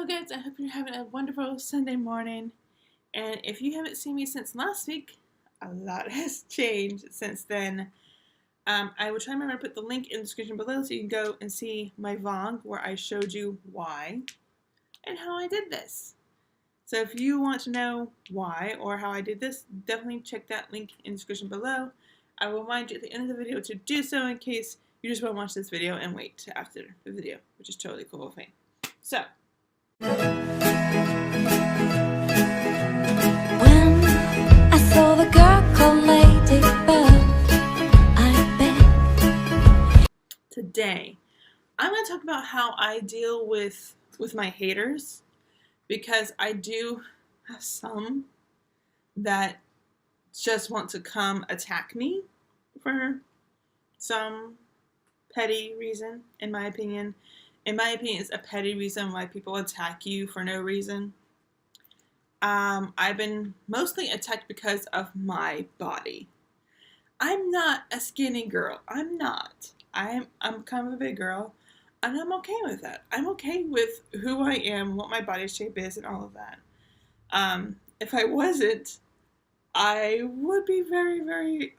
Hello guys, I hope you're having a wonderful Sunday morning. And if you haven't seen me since last week, a lot has changed since then. I will try to remember to put the link in the description below so you can go and see my vlog where I showed you why and how I did this. So if you want to know why or how I did this, definitely check that link in the description below. I will remind you at the end of the video to do so in case you just want to watch this video and wait till after the video, which is totally cool with me. So, When I saw the girl called Ladybug, I bet. today, I'm going to talk about how I deal with my haters, because I do have some that just want to come attack me for some petty reason, in my opinion. In my opinion, it's a petty reason why people attack you for no reason. I've been mostly attacked because of my body. I'm not a skinny girl. I'm not. I'm kind of a big girl, and I'm okay with that. I'm okay with who I am, what my body shape is, and all of that. If I wasn't, I would be very, very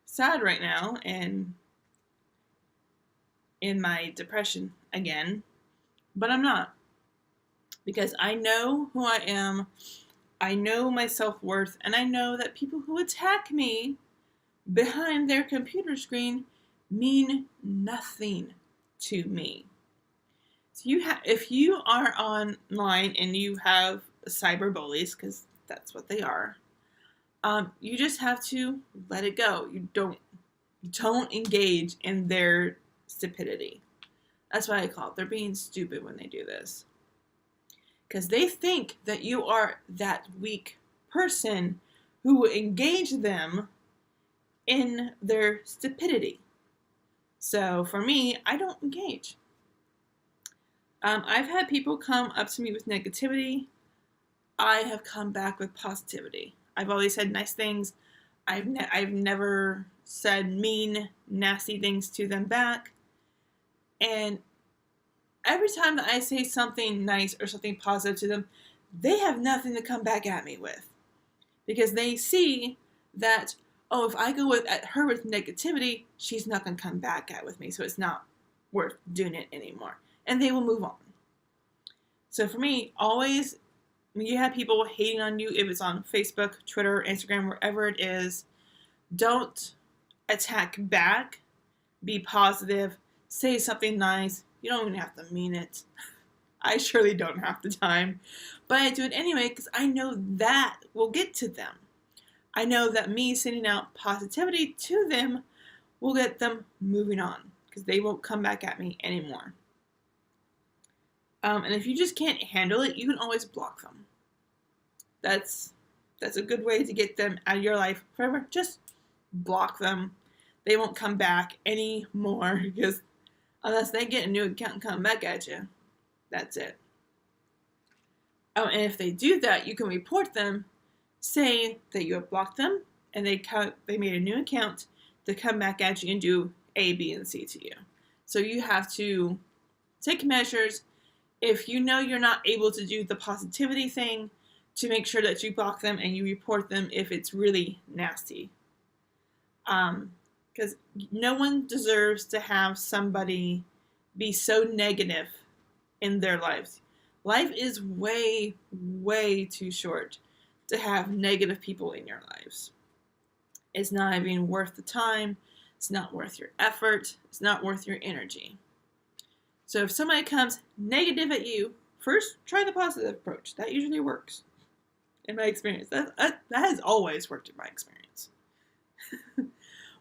sad right now and in my depression again, but I'm not, because I know who I am, I know my self-worth, and I know that people who attack me behind their computer screen mean nothing to me. So if you are online and you have cyber bullies, because that's what they are, you just have to let it go. You don't engage in their stupidity. That's what I call it. They're being stupid when they do this, because they think that you are that weak person who will engage them in their stupidity. So for me, I don't engage. I've had people come up to me with negativity. I have come back with positivity. I've always said nice things. I've never said mean, nasty things to them back. And every time that I say something nice or something positive to them, they have nothing to come back at me with. Because they see that, oh, if I go at her with negativity, she's not going to come back at with me, so it's not worth doing it anymore. And they will move on. So for me, always, when you have people hating on you, if it's on Facebook, Twitter, Instagram, wherever it is, don't attack back. Be positive. Say something nice. You don't even have to mean it. I surely don't have the time. But I do it anyway because I know that will get to them. I know that me sending out positivity to them will get them moving on, because they won't come back at me anymore. And if you just can't handle it, you can always block them. That's a good way to get them out of your life forever. Just block them. They won't come back anymore, because unless they get a new account and come back at you, that's it. Oh, and if they do that, you can report them, saying that you have blocked them, and they made a new account to come back at you and do A, B, and C to you. So you have to take measures. If you know you're not able to do the positivity thing, to make sure that you block them and you report them if it's really nasty. Because no one deserves to have somebody be so negative in their lives. Life is way, way too short to have negative people in your lives. It's not even worth the time. It's not worth your effort. It's not worth your energy. So if somebody comes negative at you, first try the positive approach. That usually works, in my experience. That has always worked in my experience.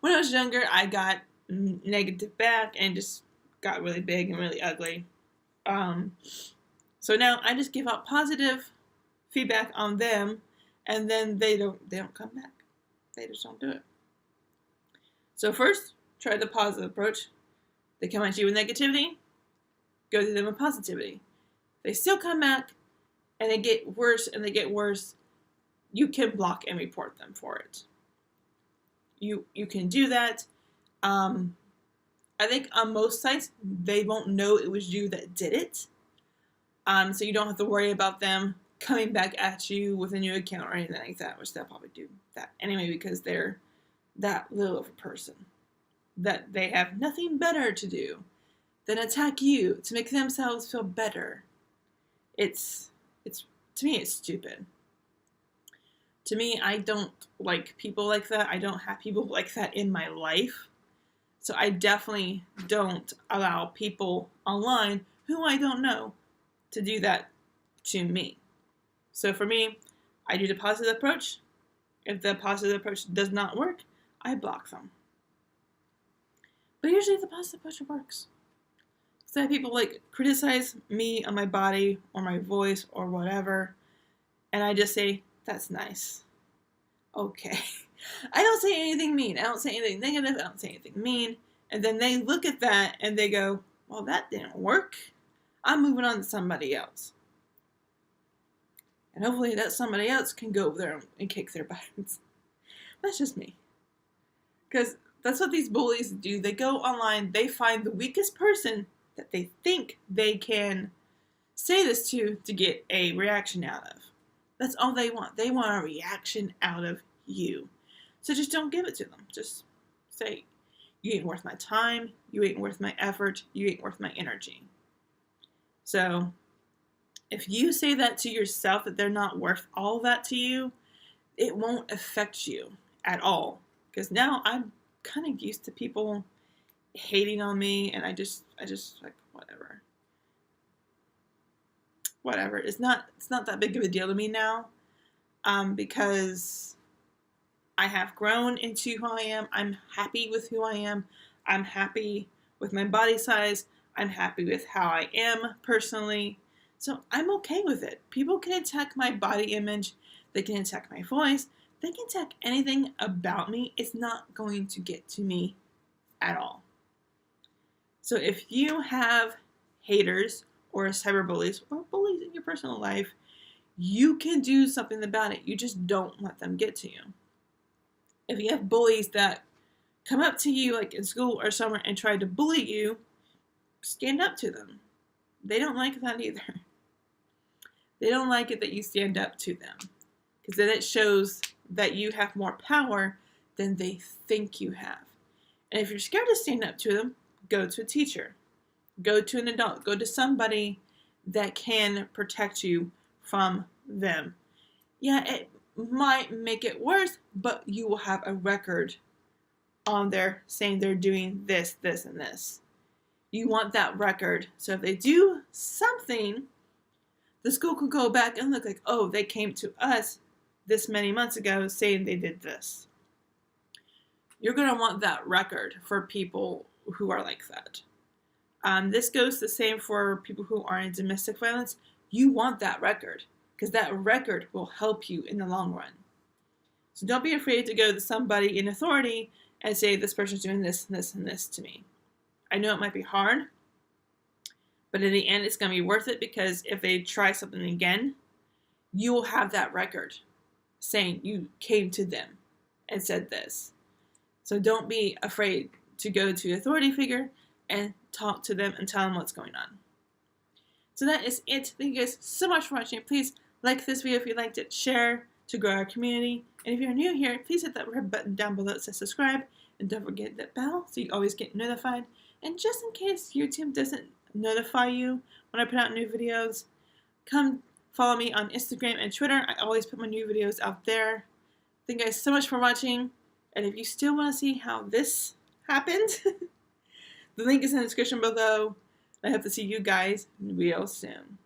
When I was younger, I got negative back and just got really big and really ugly. So now I just give out positive feedback on them, and then they don't come back. They just don't do it. So first, try the positive approach. They come at you with negativity, go to them with positivity. They still come back, and they get worse and they get worse. You can block and report them for it. You can do that. I think on most sites, they won't know it was you that did it. So you don't have to worry about them coming back at you with a new account or anything like that, which they'll probably do that anyway because they're that little of a person that they have nothing better to do than attack you to make themselves feel better. It's to me, it's stupid. To me, I don't like people like that. I don't have people like that in my life. So I definitely don't allow people online who I don't know to do that to me. So for me, I do the positive approach. If the positive approach does not work, I block them. But usually the positive approach works. So that people like criticize me on my body or my voice or whatever, and I just say, that's nice. Okay. I don't say anything mean. I don't say anything negative. I don't say anything mean. And then they look at that and they go, well, that didn't work. I'm moving on to somebody else. And hopefully that somebody else can go over there and kick their butts. That's just me. Because that's what these bullies do. They go online, they find the weakest person that they think they can say this to get a reaction out of. That's all they want. They want a reaction out of you. So just don't give it to them. Just say, you ain't worth my time, you ain't worth my effort, you ain't worth my energy. So if you say that to yourself, that they're not worth all that to you, it won't affect you at all. Because now I'm kind of used to people hating on me, and I just like, whatever. It's not that big of a deal to me now, because I have grown into who I am. I'm happy with who I am. I'm happy with my body size. I'm happy with how I am personally. So I'm okay with it. People can attack my body image. They can attack my voice. They can attack anything about me. It's not going to get to me at all. So if you have haters or cyberbullies or bullies in your personal life, you can do something about it. You just don't let them get to you. If you have bullies that come up to you like in school or somewhere and try to bully you, stand up to them. They don't like that either. They don't like it that you stand up to them, because then it shows that you have more power than they think you have. And if you're scared to stand up to them, go to a teacher. Go to an adult. Go to somebody that can protect you from them. Yeah, it might make it worse, but you will have a record on there saying they're doing this, this, and this. You want that record. So if they do something, the school can go back and look like, oh, they came to us this many months ago saying they did this. You're going to want that record for people who are like that. This goes the same for people who are in domestic violence. You want that record, because that record will help you in the long run. So don't be afraid to go to somebody in authority and say, this person's doing this and this and this to me. I know it might be hard, but in the end, it's going to be worth it, because if they try something again, you will have that record saying you came to them and said this. So don't be afraid to go to an authority figure and talk to them and tell them what's going on. So that is it. Thank you guys so much for watching. Please like this video if you liked it, share to grow our community. And if you're new here, please hit that red button down below that says subscribe. And don't forget that bell so you always get notified. And just in case YouTube doesn't notify you when I put out new videos, come follow me on Instagram and Twitter. I always put my new videos out there. Thank you guys so much for watching. And if you still want to see how this happened, the link is in the description below. I hope to see you guys real soon.